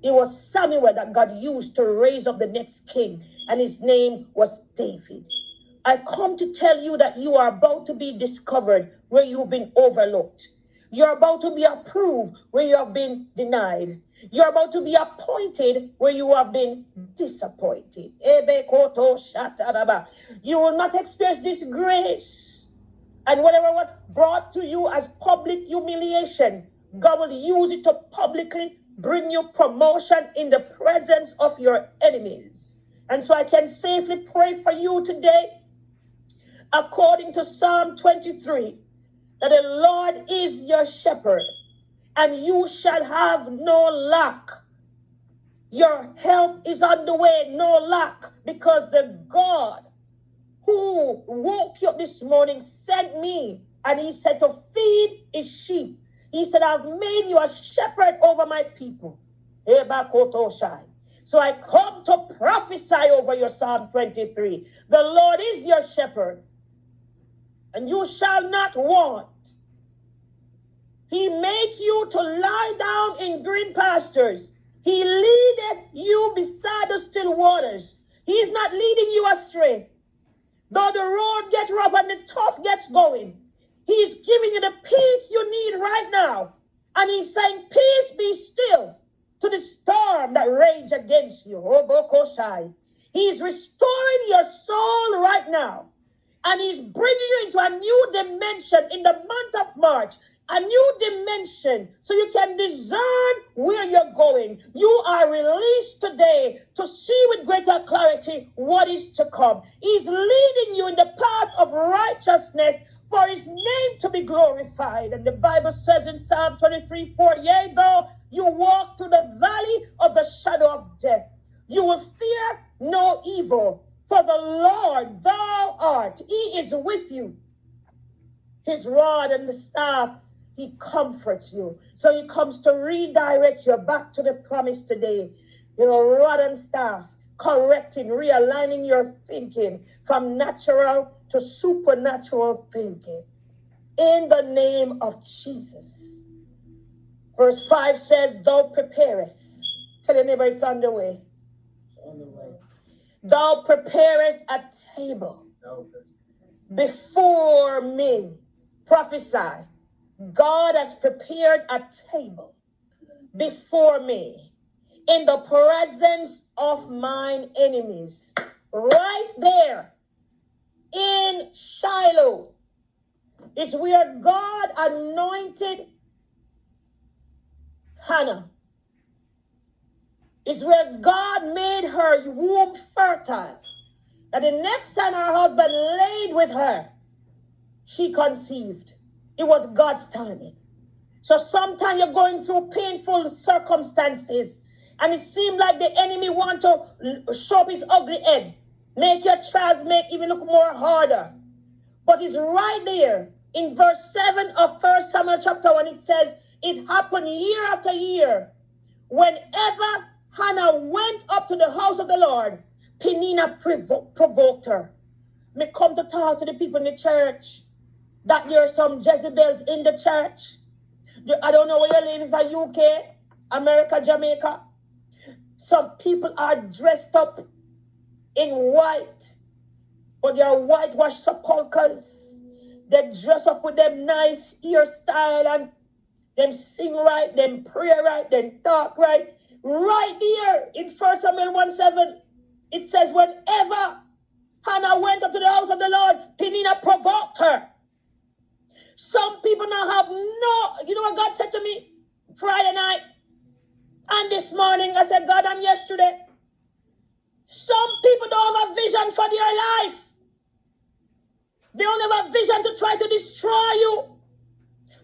It was Samuel that God used to raise up the next king, and his name was David. I come to tell you that you are about to be discovered where you've been overlooked. You're about to be approved where you have been denied. You're about to be appointed where you have been disappointed. You will not experience this grace. And whatever was brought to you as public humiliation, God will use it to publicly bring you promotion in the presence of your enemies. And so I can safely pray for you today, according to Psalm 23, that the Lord is your shepherd, and you shall have no lack. Your help is on the way, no lack, because the God who woke you up this morning sent me, and he said to feed his sheep. He said, I've made you a shepherd over my people. So I come to prophesy over your Psalm 23. The Lord is your shepherd, and you shall not want. He make you to lie down in green pastures. He leadeth you beside the still waters. He is not leading you astray. Though the road gets rough and the tough gets going, he is giving you the peace you need right now. And he's saying, peace be still to the storm that rage against you. He's restoring your soul right now. And he's bringing you into a new dimension in the month of March. A new dimension so you can discern where you're going. You are released today to see with greater clarity what is to come. He's leading you in the path of righteousness for his name to be glorified. And the Bible says in Psalm 23:4, yea, though you walk through the valley of the shadow of death, you will fear no evil, for the Lord thou art. He is with you. His rod and the staff, he comforts you. So he comes to redirect you back to the promise today. Rod and staff, correcting, realigning your thinking from natural to supernatural thinking. In the name of Jesus. Verse 5 says, thou preparest. Tell your neighbor it's on the way. On the way. Thou preparest a table before me. Prophesy. God has prepared a table before me in the presence of mine enemies. Right there in Shiloh is where God anointed Hannah. Is where God made her womb fertile. And the next time her husband laid with her, she conceived. It was God's timing. So sometimes you're going through painful circumstances, and it seems like the enemy wants to show up his ugly head, make your trials even look more harder. But it's right there in verse 7 of 1 Samuel chapter 1. It says, it happened year after year. Whenever Hannah went up to the house of the Lord, Peninnah provoked her. Me come to talk to the people in the church that there are some Jezebels in the church. I don't know where you live, if it's UK, America, Jamaica. Some people are dressed up in white, but they are whitewashed sepulchres. They dress up with them nice hairstyle and them sing right, them pray right, them talk right. Right there in 1 Samuel 1:7, it says, whenever Hannah went up to the house of the Lord, Peninnah provoked her. Some people now have you know what God said to me Friday night and this morning? I said, God, and yesterday, some people don't have a vision for their life. They don't have a vision to try to destroy you,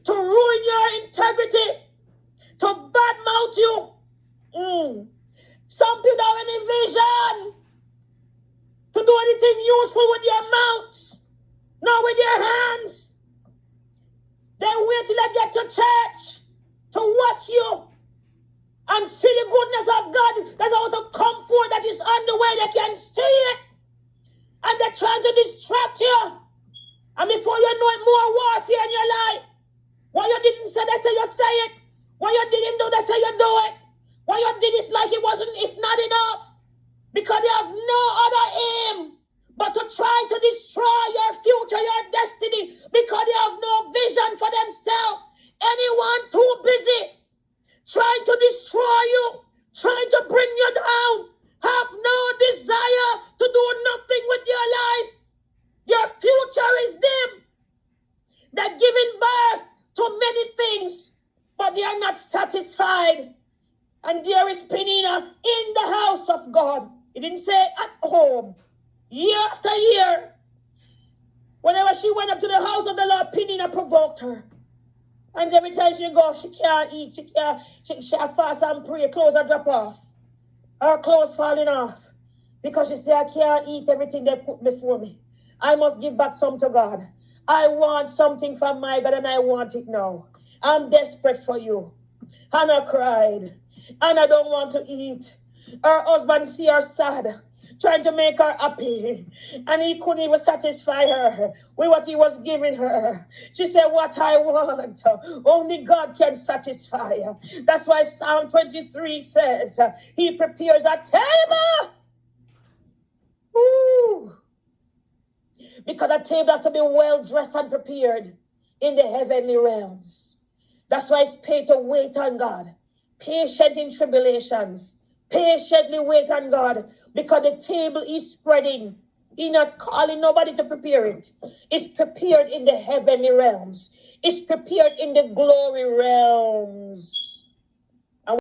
to ruin your integrity, to badmouth you. Some people don't have any vision to do anything useful with their mouths, not with their hands. They wait till they get to church to watch you and see the goodness of God. That's all the comfort that is on the way. They can see it. And they're trying to distract you. And before you know it, more warfare in your life. What you didn't say, they say you say it. What you didn't do, they say you do it. What you did is like it's not enough. Because they have no other aim but to try to destroy your future, your destiny, because they have no vision for themselves. Anyone too busy trying to destroy you, trying to bring you down, have no desire to do nothing with your life. Your future is dim. They're giving birth to many things, but they are not satisfied. And there is Penina in the house of God. He didn't say at home. Year after year, whenever she went up to the house of the Lord, Penina provoked her. And every time she go, she can't eat, she fast and pray, clothes are drop off. Her clothes falling off. Because she say, I can't eat everything they put before me. I must give back some to God. I want something from my God and I want it now. I'm desperate for you. Hannah cried. And I don't want to eat. Her husband see her sad, trying to make her happy. And he couldn't even satisfy her with what he was giving her. She said, what I want, only God can satisfy. That's why Psalm 23 says, he prepares a table. Ooh. Because a table has to be well dressed and prepared in the heavenly realms. That's why it's paid to wait on God. Patient in tribulations. Patiently wait on God. Because the table is spreading. He's not calling nobody to prepare it. It's prepared in the heavenly realms. It's prepared in the glory realms.